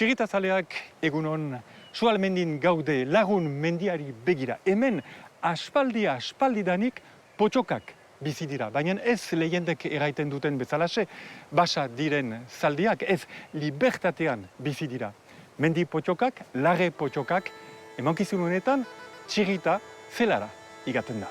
Txiritazaleak egunon, Sualmendin gaude Lagun mendiari begira. Hemen aspaldidanik potxokak bizi dira. Baina ez lehendek eraiten duten bezalaxe, basa diren zaldiak, ez libertatean bizi dira. Mendi potxokak, lare potxokak, emankizun honetan, txirita zelara igaten da.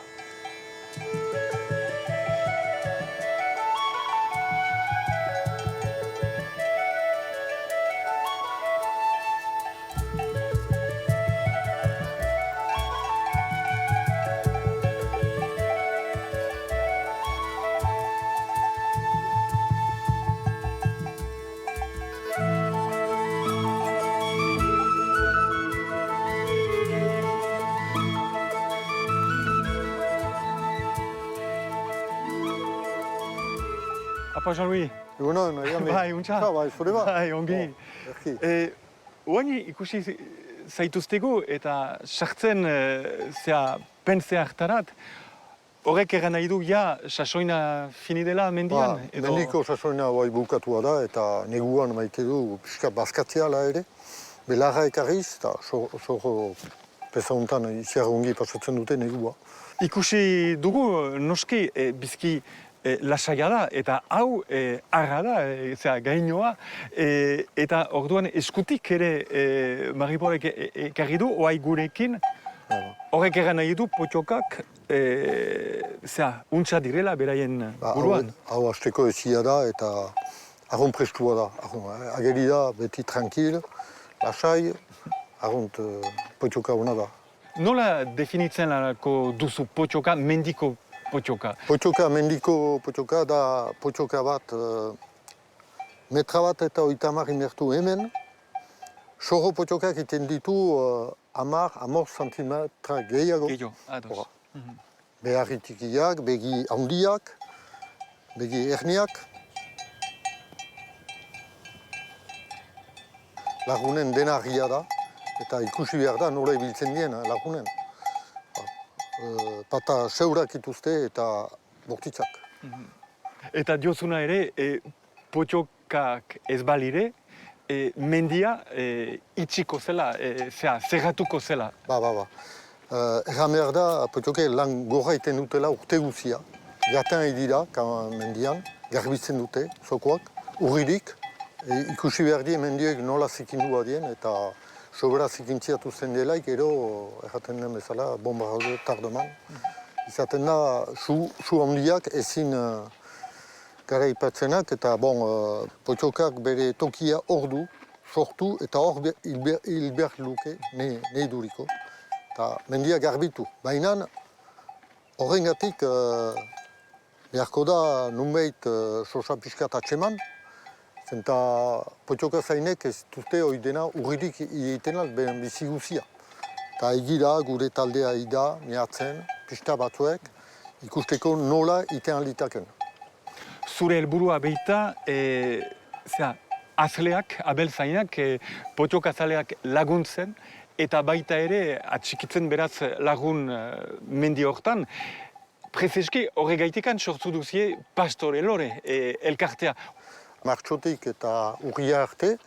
Apa, Jean-Louis? Egunon, Iame. Bai, untxa. Bai, zure bat? Bai, ongi. Oaini ikusi zaituztegu eta sartzen pentsea hartarat, horrek egan nahi du, sasoina fini dela mendian? Mendiko sasoina bai bukatua da eta neguan maite du pixka bazkatzea ere. Belarra ekarriz eta sorro pesauntan iziarrongi pasatzen dute negua. Ikusi dugu noski bizki lasaia da, eta hau arra da, gainoa, eta orduan eskutik ere Mariborek ekarri du, oai gurekin, horrek egan nahi du potxokak untsa direla beraien buruan. Hau hasteko ezia da eta arron prestua da. Ageri da beti tranquil, lasai, arront potxoka hona da. Nola definitzen lanako duzu potxoka, mendiko potxoka? Potxoka, mendiko potxoka da potxoka bat, metra bat eta 30 imertu hemen. Sorro potxokak iten ditu 10 santimetra gehiago. Gehiago, ados. Beharri tikiak, begi handiak, begi erniak. Lagunen denarria da, eta ikusi behar da nola ibiltzen dien lagunen. Pata seurak ituzte eta bortitzak. Eta diozuna ere, potxokak ez balire, mendia itxiko zela, zerratuko zela. Ba. Erran behar da, potxoke lan gorra iten dutela urte guzia. Gaten edira, mendian, garbitzen dute, zokoak, urririk. Ikusi behar die mendiek nola zikindua dien eta sobera zikintziatu zen delaik, gero erraten den bezala, bombardeo tardeman. Izaten da, su handiak ezin garaipatzenak eta potxokak bere tokia hor du, sortu eta hor hil behar luke nahi duriko. Eta mendia garbitu. Baina horrengatik beharko da nunbait sosa pixkat atseman, eta potxoka zainek ez dute hori dena urririk egiten beren bizi guzia. Eta egira gure taldea ida, miatzen, pista batzuek, ikusteko nola iten litaken. Zure helburua behita, azleak, abelzainak, potxokazaleak laguntzen, eta baita ere atxikitzen beraz lagun mendi hortan. Prezeski horregaitikan sortu duzie Pastore Lore elkartea. Martxotik eta urria arte,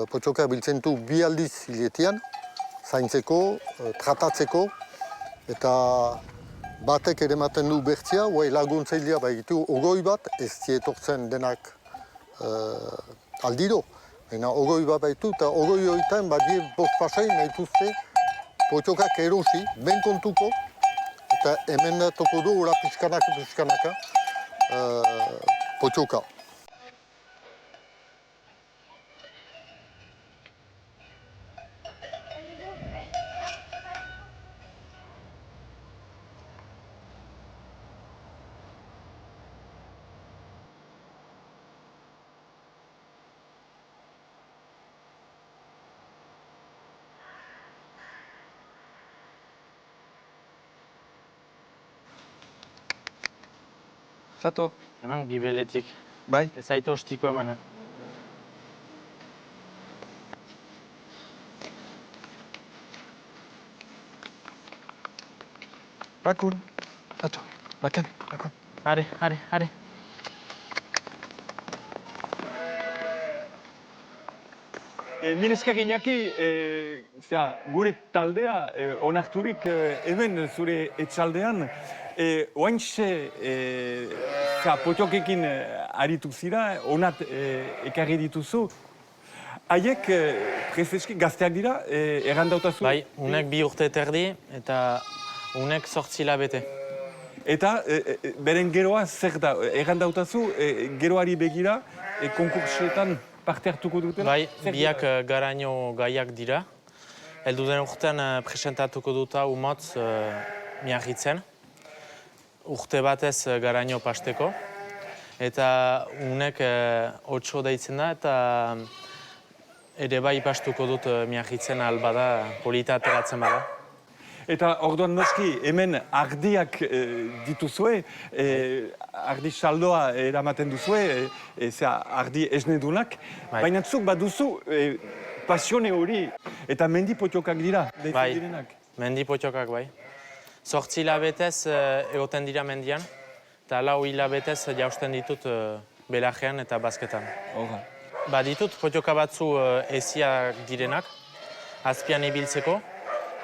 potxoka biltzen du 2 aldiz hiletean, zaintzeko, tratatzeko, eta batek ere ematen du bertzia, guai laguntzailea baitu 20 bat, ez zietortzen denak aldiro. Baina 20 bat baitu, eta 20 horietan badie 5 pasai nahituzte potxokak erosi, ben kontuko, eta hemen toko du ora pixkanaka potxoka. Zato? Eman gibeletik. Bai? Ez aito ostiko emanen. Bakun. Zato. Bakun. Are. Mil esker Iñaki, gure taldea onarturik hemen zure etxaldean, oaintxe potxokekin aritu zira, onat ekarri dituzu. Haiek prezeski gazteak dira, errandautazu? Bai, unek 2 urte eta erdi eta unek 8 hilabete. Eta beren geroa zer da, errandautazu, geroari begira, konkursetan parte hartuko dutela? Bai, biak garaino gaiak dira. Heldu den urtean presentatuko dut hau motz Miarritzen. Urte batez garaino pasteko. Eta unek 8 deitzen da eta ere bai pastuko dut Miarritzen albada polita ateratzen bada. Eta orduan noski, hemen ardiak dituzue, ardi saldoa eramaten duzue, ardi esnedunak, baina zuk baduzu pasione hori, eta mendi potxokak dira, deitzen direnak. Mendi potxokak bai. 8 hilabetez egoten dira mendian, eta 4 hilabetez jausten ditut belajean eta basketan. Ditut potxoka batzu eziak direnak, azpian ibiltzeko,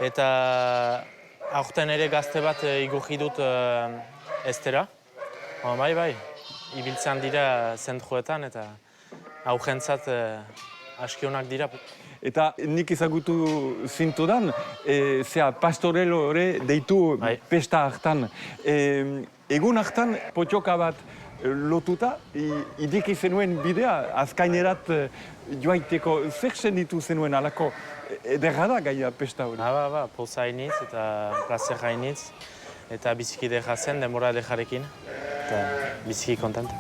eta aurten ere gazte bat igurri dut estera. Bai, ibiltzen dira zentruetan eta aurrentzat askionak dira. Eta nik ezagutu zintudan, pastorelo ere deitu pesta hartan. Egun hartan potxoka bat lotuta, ideki zenuen bidea, azkainerat joaiteko zer senditu zenuen alako ederra da gaia pesta hori? Poza hainitz eta plazera hainitz, eta biziki derra zen, denbora derrarekin, eta biziki kontenta.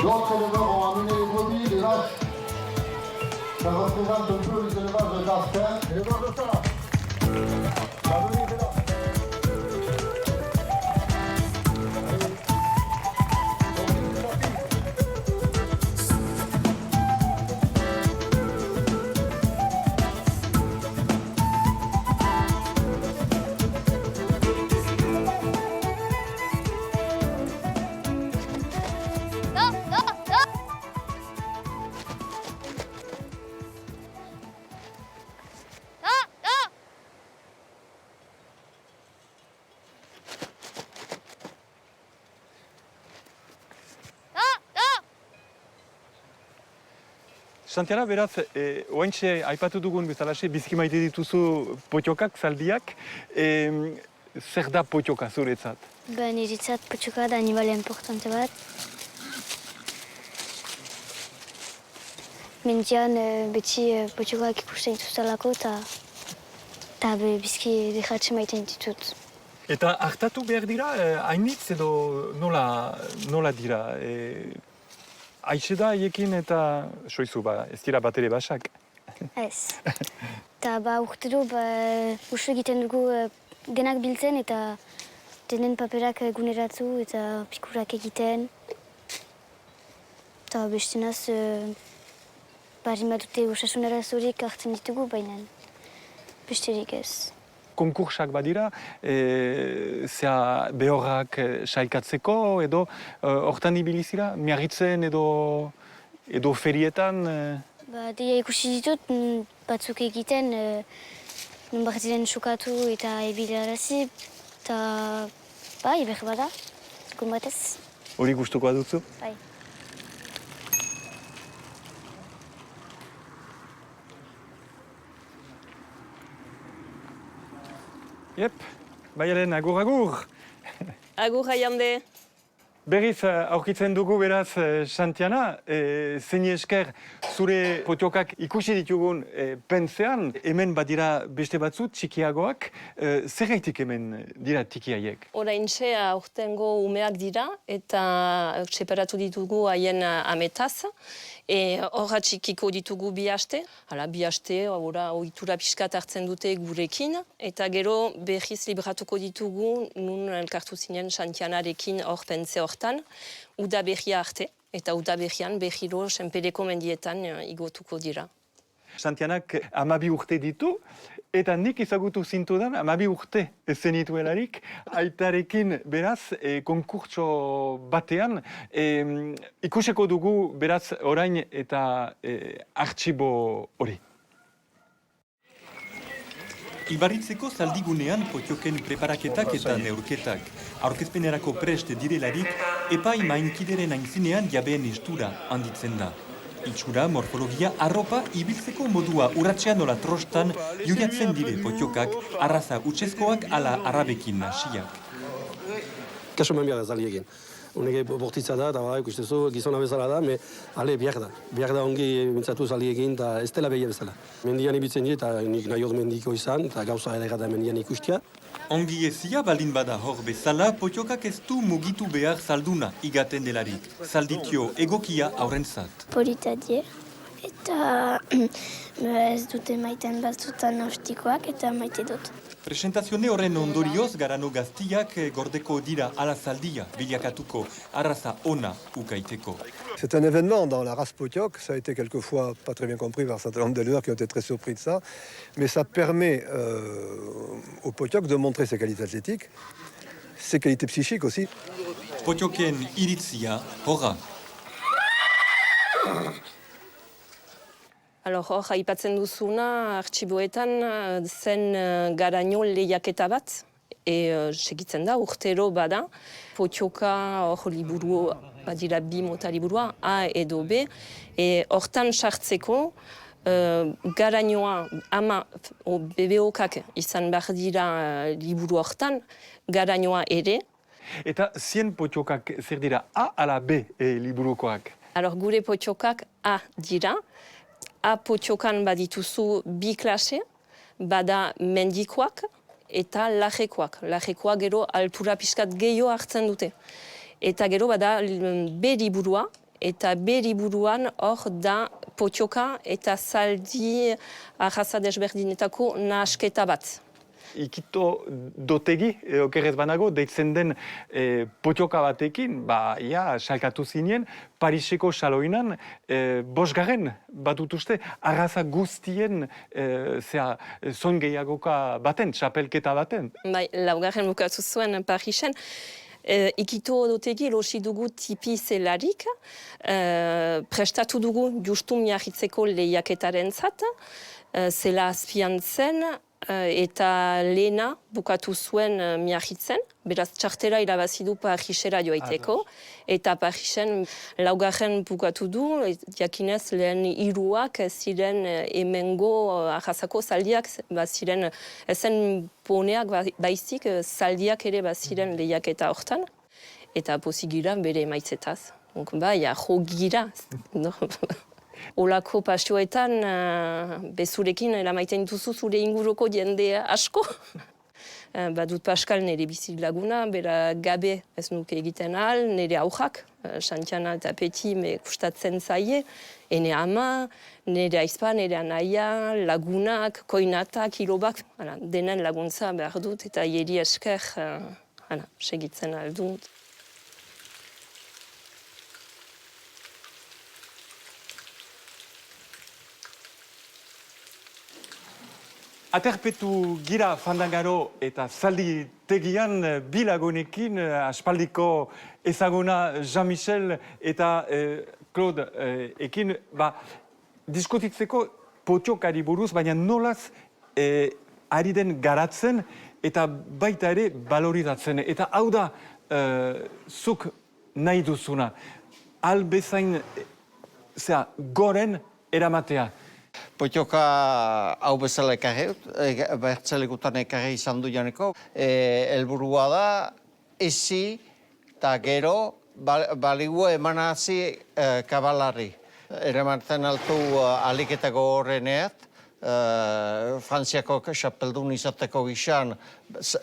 D'autres éleveurs ont amené les brebis, les vaches. Ça représente un peu les élevages de Gasquin. Éleveurs de ça. La venue est là. Santiara, beraz, oaintxe aipatu dugun bezalaxe, biziki maite dituzu potxokak, zaldiak. Zer da potxoka zuretzat? Niretzat potxoka da animalia importante bat. Mendian beti potxokak ikusten dituzalako eta biziki dejatzen maiten ditut. Eta hartatu behar dira, hainitz edo nola dira? Aixe da haiekin eta soizu, ez dira bat ere basak. Ez. Eta urte du, usu egiten dugu denak biltzen eta denen paperak eguneratu eta pikurak egiten. Eta bestenaz, bari madute osasunara zurik hartzen ditugu, baina besterik ez. Konkursak badira, behorrak sailkatzeko edo hortan ibilizira, Miarritzen edo ferietan? Deia ikusi ditut, batzuk egiten, non bat ziren sukatu eta ebilarazi, eta behar bada, egun batez. Hori gustukoa duzu? Bai. Yep, baialen, agur. Agur, jaiande. Berriz aurkitzen dugu beraz Xantiana, zein esker zure potiokak ikusi ditugun pentzean, hemen badira beste batzu txikiagoak, zergaitik hemen dira txikiaiek? Oraintxe aurtengo umeak dira eta separatu ditugu haien ametaz. Horra txikiko ditugu 2 aste. Bi aste, ohitura pixkat hartzen dute gurekin. Eta gero berriz libratuko ditugu nun elkartu zinen Xantianarekin hor pentze hortan. Uda berria arte. Eta uda berrian berriro Senpereko mendietan igotuko dira. Xantianak 12 urte ditu, eta nik ezagutu zintudan 12 urte zenituelarik, aitarekin beraz konkurtso batean ikuseko dugu beraz orain eta artxibo hori. Ibarritzeko zaldigunean potioken preparaketak eta neurketak. Aurkezpenerako prest direlarik, epai mainkideren aintzinean jabeen estura handitzen da. Itxura, morfologia, arropa, ibiltzeko modua urratxean nola trostan, joiatzen dire potiokak, arraza utzezkoak ala arabekin nasiak. Kaso eman behar ez aliegin. Unege bortitza da, eta ikustezu gizona bezala da, ale behar da. Behar da ongi mintzatu aliegin, eta ez dela behia bezala. Mendian ibitzen dira, eta nik nahiot mendiko izan, eta gauza ere da mendian ikustia. Ongi ezia balin bada hor bezala, potiokak ez du mugitu behar zalduna igaten delarik. Zalditio egokia aurrentzat. Polita die, eta ez dute maiten batzutan ostikoak eta maite dut. Presentazione horren ondorioz garano gaztiak gordeko dira ala zaldia bilakatuko arraza ona ukaiteko. C'est un événement dans la race Potiok, ça a été quelquefois pas très bien compris par un certain nombre d'éleveurs qui ont été très surpris de ça, mais ça permet au Potiok de montrer ses qualités athlétiques, ses qualités psychiques aussi. Potioken iritzia horra. Hor, aipatzen duzuna, artxiboetan zen garaino lehiaketa bat, segitzen da, urtero bada. Potioka hor liburu, badira 2 mota liburua, A edo B, hortan sartzeko garainoa ama BBOkak izan behar dira liburu hortan, garainoa ere. Eta zien potiokak zer dira A ala B liburukoak? Gure potiokak A dira. A potiokan badituzu 2 klase, bada mendikoak eta lajekoak. Lajekoak gero altura pixkat gehiago hartzen dute. Eta gero bada B liburua, eta B liburuan hor da potioka eta zaldi arraza desberdinetako nahasketa bat. Ikito dotegi, okerrez banago, deitzen den potioka batekin, salkatu zinen, Pariseko saloinan, 5. batutuzte, arraza guztien zon gehiagoka baten, txapelketa baten. 4. bukatu zuen Parisen. Ikito dotegi losi dugu tipi zelarik, prestatu dugu justu miarritzeko lehiaketaren zat, zela azpian zen, eta lehena bukatu zuen miarritzen, beraz txartera irabazidu Parisera joaiteko, eta Parisen 4. bukatu du, jakinez lehen 3 ziren hemengo arrazako zaldiak, ziren ezen poneak baizik, zaldiak ere ziren lehiaketa hortan, eta pozigira bere emaitzetaz. Jo gira. Olako pasioetan bezurekin eramaiten duzu zure inguruko jende asko. Badut Pascal nire bizilaguna, bera gabe ez nuke egiten ahal, nire aujak, Xantiana eta Peti me kustatzen zaie, ene ama, nire aizpa, nire anaia, lagunak, koinatak, ilobak, denen laguntza behar dut eta hieri esker segitzen aldut. Aterpetu gira Fandangaro eta zaldi tegian bilagunekin aspaldiko ezaguna Jean-Michel eta Claude ekin diskutitzeko potiokari buruz, baina nolaz ari den garatzen eta baita ere balorizatzen. Eta hau da zuk nahi duzuna, albezain goren eramatea. Potioka hau bezala bertzelekutan ekarri izan du janeko. Helburua da, ezi eta gero baligua emanazi kabalari. Eramaten altu aliketako horreneat, Frantziako xapeldun izateko gizan,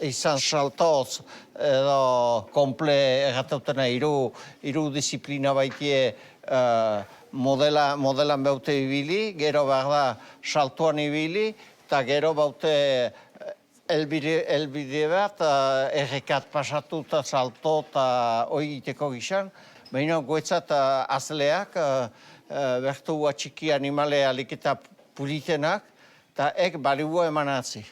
izan saltoz edo komple erratautena hiru disiplina baitie modelan baute ibili, gero behar da saltuan ibili, eta gero baute elbide bat, errekat pasatu eta salto eta hori egiteko gizan. Baina guetzat azleak, bertu atxiki animale aliketa puritenak, eta ek baligua emanatzi.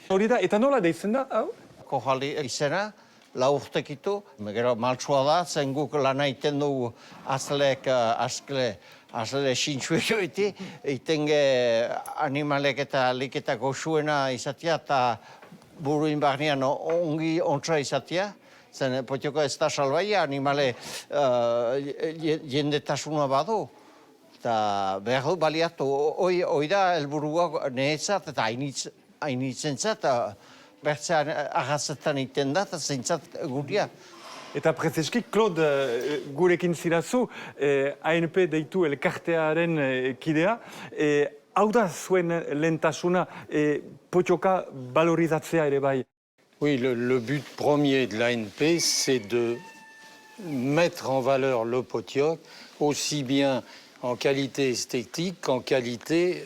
Hori da, eta nola deitzen da, hau? Kohali izena, lau urtekitu. Gero maltsua da, zen guk lana iten dugu azleek azle sintxueko itenge animalek eta aliketa goxuena izatea, eta buruin barnean ongi ontsa izatea. Zen potioko ez da salbaia, animale jendetasuna badu. Eta behar du baliatu, hoi da helburua nehetzat eta hainitzentzat, bertzean agazetan iten da, eta zeintzat guria. Eta prezeski, Claude, gurekin zirazu, ANP deitu elkartearen kidea, hau da zuen lehentasuna potioka valorizatzea ere bai. Oui, le but premier de l'ANP, c'est de mettre en valeur le potioc, aussi bien en qualité esthétique qu'en qualité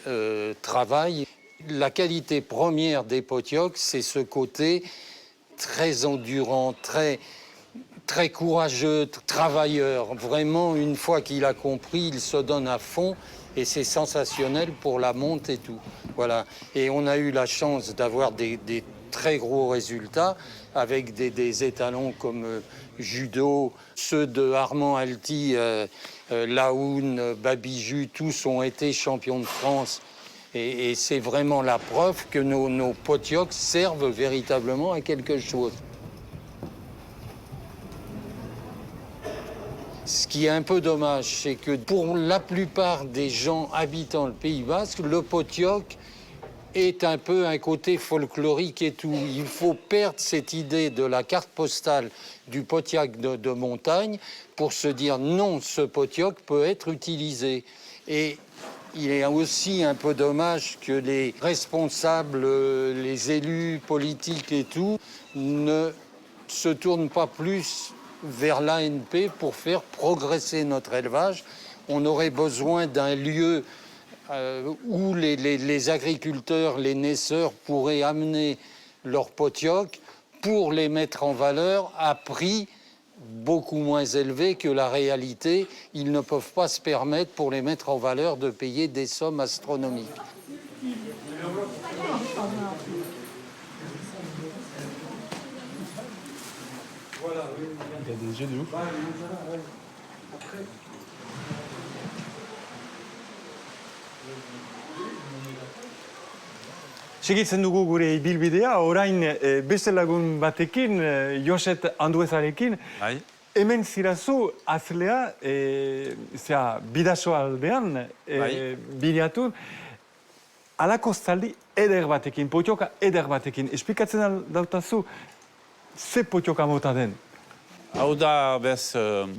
travail. La qualité première des potiocs, c'est ce côté très endurant, très courageux, travailleur. Vraiment, une fois qu'il a compris, il se donne à fond et c'est sensationnel pour la monte et tout. Voilà. Et on a eu la chance d'avoir des très gros résultats avec des étalons comme Judo, ceux de Armand Alti, Laoun, Babiju, tous ont été champions de France. Et c'est vraiment la preuve que nos potiocs servent véritablement à quelque chose. Ce qui est un peu dommage, c'est que pour la plupart des gens habitant le Pays Basque, le potioc est un peu un côté folklorique et tout. Il faut perdre cette idée de la carte postale du potioc de montagne pour se dire non, ce potioc peut être utilisé. Et il est aussi un peu dommage que les responsables, les élus politiques et tout, ne se tournent pas plus vers l'ANP pour faire progresser notre élevage. On aurait besoin d'un lieu où les agriculteurs, les naisseurs pourraient amener leurs potiocs pour les mettre en valeur à prix beaucoup moins élevé que la réalité. Ils ne peuvent pas se permettre, pour les mettre en valeur, de payer des sommes astronomiques. Il y a des yeux de ouf. Segitzen dugu gure ibilbidea, orain beste lagun batekin, Joset Anduezarekin. Bai. Hemen zirazu azlea, bidaso aldean, bilatu, alako zaldi eder batekin, potioka eder batekin. Esplikatzen dautazu, ze potioka mota den? Hau da, bez,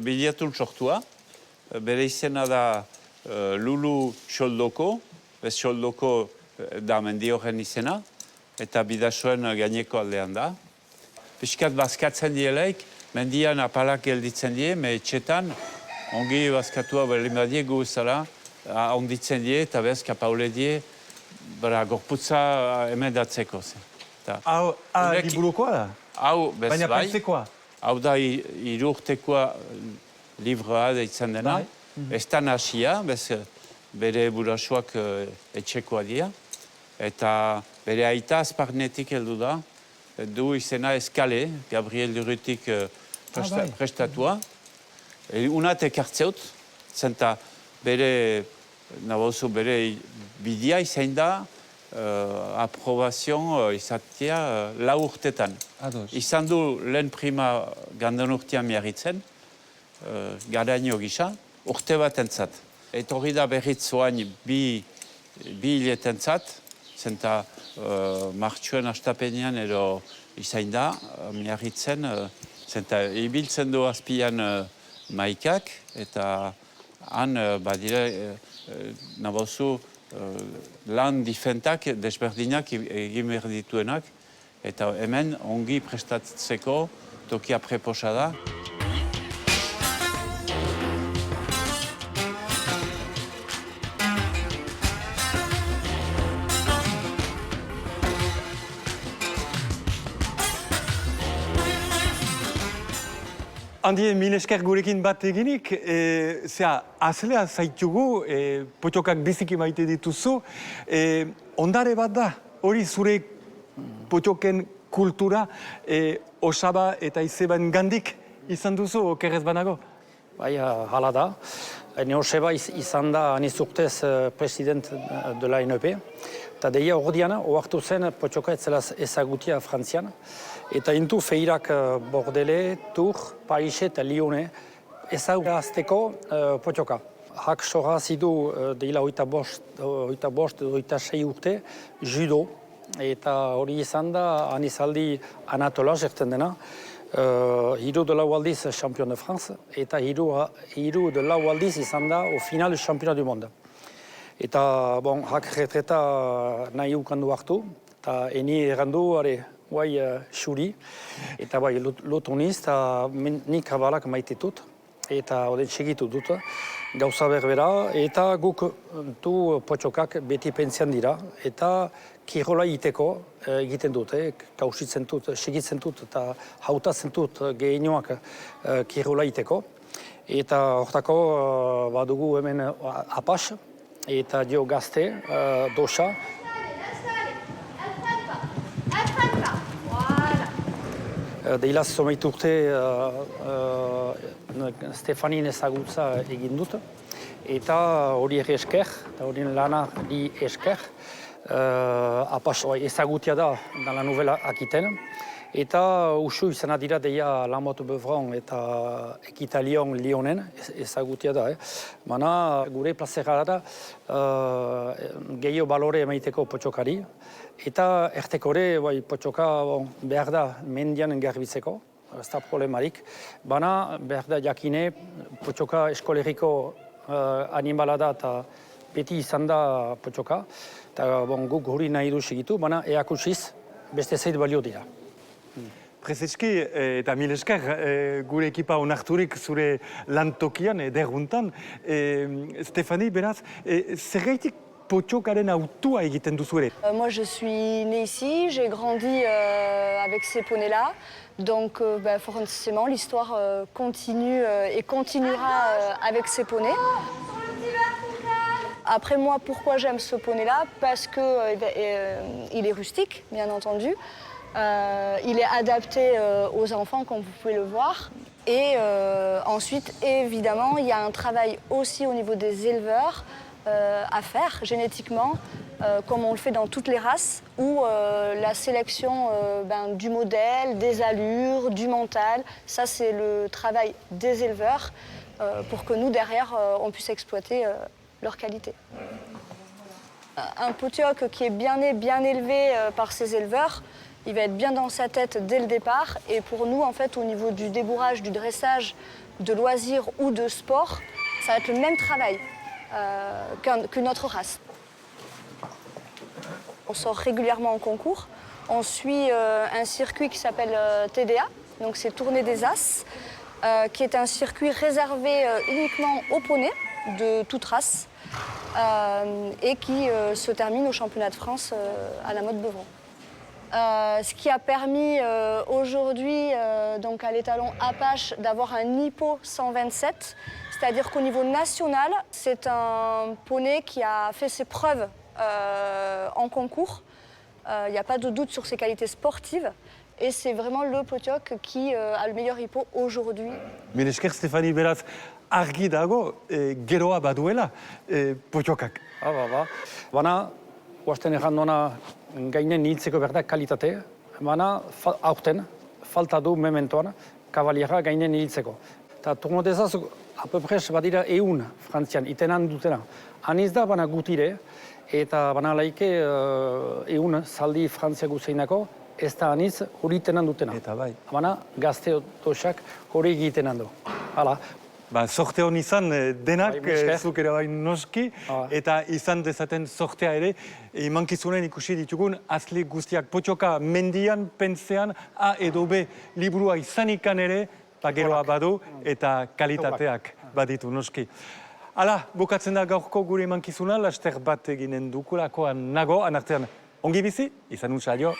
bilatun sortua. Bere izena da Lulu Xoldoko, bez Xoldoko da mendi horren izena, eta bidasoen gaineko aldean da. Piskat bazkatzen dielaik, mendian apalak gelditzen die, me etxetan, ongi bazkatua berlin badie gu zara, onditzen die, eta bez kapaule die, gorputza emendatzeko. Hau liburukoa da? Hau, bez bai. Baina pantzekoa? Hau da irurtekoa libroa deitzen dena. Ez da nasia, bez bere burasoak etxekoa dira. Eta bere aita azparnetik heldu da. Du izena Eskale, Gabriel Durutik prestatua. Unat ekartzeut, zenta bere, nabozu bere bidea izan da, aprobazion izatea lau urtetan. Izan du lehen prima gandan urtean miarritzen, garaino gisa, urte bat entzat. Eta hori da berriz zoain bi hiletentzat, zenta martxuen astapenean edo izan da, miarritzen, zenta ibiltzen du azpian maikak, eta han badira nabozu lan difentak desberdinak egin behar dituenak, eta hemen ongi prestatzeko tokia preposa da. Handi, mil esker gurekin bat eginik, azlea zaitugu, potxokak biziki maite dituzu, ondare bat da, hori zure potxoken kultura, osaba eta izeben gandik izan duzu, okerrez banago? Bai, hala da. Osaba izan da aniz urtez president de la NEP, eta deia ordiana, oartu zen potxoka etzela ezagutia Frantzian, eta intu feirak Bordele, Tour, Paris eta Lyone ezagutazteko potxoka. Hak sorra zidu deila oita bost, oita sei urte, judo, eta hori izan da anizaldi Anatola jerten dena, hiru de lau aldiz champion de France, eta hiru de lau aldiz izan da au final championnat du monde. Eta, bon, hak retreta nahi ukandu hartu, eta eni errandu, guai xuri, eta bai lotuniz, eta nik abalak maitetut, eta oden segitu dut, gauza berbera, eta guk du potxokak beti pentsian dira, eta kirola iteko egiten dut, kausitzen dut, segitzen dut, eta hautatzen dut gehienoak kirola iteko. Eta hortako badugu hemen apas, eta dio gazte, dosa. Deilaz somaitu urte Stefanin ezagutza egin dut, eta hori ere esker, eta hori lana di esker, apas ezagutia da la novela akiten, eta usu izan dira deia Lamot Beuvron eta Ekitalion Lyonen ezagutia da. Mana gure plazera da gehiago balore emaiteko potxokari, eta ertekore potxoka behar da mendian garbitzeko, ez da problemarik. Bana behar da jakine potxoka eskoleriko animala da eta beti izan da potxoka. Eta guk hori nahi du segitu, bana eakutsiz beste zeit balio dira. Prezeski eta mil esker gure ekipa onarturik zure lantokian, derruntan. Stefani, beraz, zergaitik potxokaren autua egiten duzu ere? Moi, je suis née ici, j'ai grandi avec ces poneys-là. Donc, forcément, l'histoire continue et continuera avec ces poneys. Après, moi, pourquoi j'aime ce poney-là? Parce qu'il est rustique, bien entendu. Il est adapté aux enfants, comme vous pouvez le voir. Et ensuite, évidemment, il y a un travail aussi au niveau des éleveurs à faire génétiquement, comme on le fait dans toutes les races, où la sélection du modèle, des allures, du mental, ça c'est le travail des éleveurs pour que nous, derrière, on puisse exploiter leur qualité. Un potioc qui est bien né, bien élevé par ses éleveurs, il va être bien dans sa tête dès le départ. Et pour nous, en fait, au niveau du débourrage, du dressage, de loisirs ou de sport, ça va être le même travail qu'une autre race. On sort régulièrement en concours. On suit un circuit qui s'appelle TDA, donc c'est Tournée des As, qui est un circuit réservé uniquement aux poneys de toute race et qui se termine au championnat de France à la mode Beuvron. Ce qui a permis aujourd'hui donc à l'étalon Apache d'avoir un Hippo 127, c'est-à-dire qu'au niveau national, c'est un poney qui a fait ses preuves en concours. Il n'y a pas de doute sur ses qualités sportives. Et c'est vraiment le potioc qui a le meilleur hippo aujourd'hui. Mil esker, Stefani, beraz, argi dago, geroa baduela potiokak. Bana, guazten errandona gainen hiltzeko behar da kalitate, bana aurten, falta du mementoan, kavaliera gainen hiltzeko. Eta turno dezaz, apopres badira eun Frantzian, itenan dutena. Aniz da bana gutire, eta bana laike eun zaldi Frantzia guzeinako, ez da aniz hori tenan dutena. Eta bai. Bana gazte otosak hori egiten du. Hala, Sorte hon izan denak, Bai, esker. zuk ere bain noski, eta izan dezaten sortea ere, emankizunen ikusi ditugun, azle guztiak potxoka mendian, pentzean, A edo B liburua izanikan ere, geroa badu eta kalitateak baditu noski. Hala, bukatzen da gaurko gure emankizuna, laster bat eginen dukulakoan nago, anartean ongi bizi, izan un saio.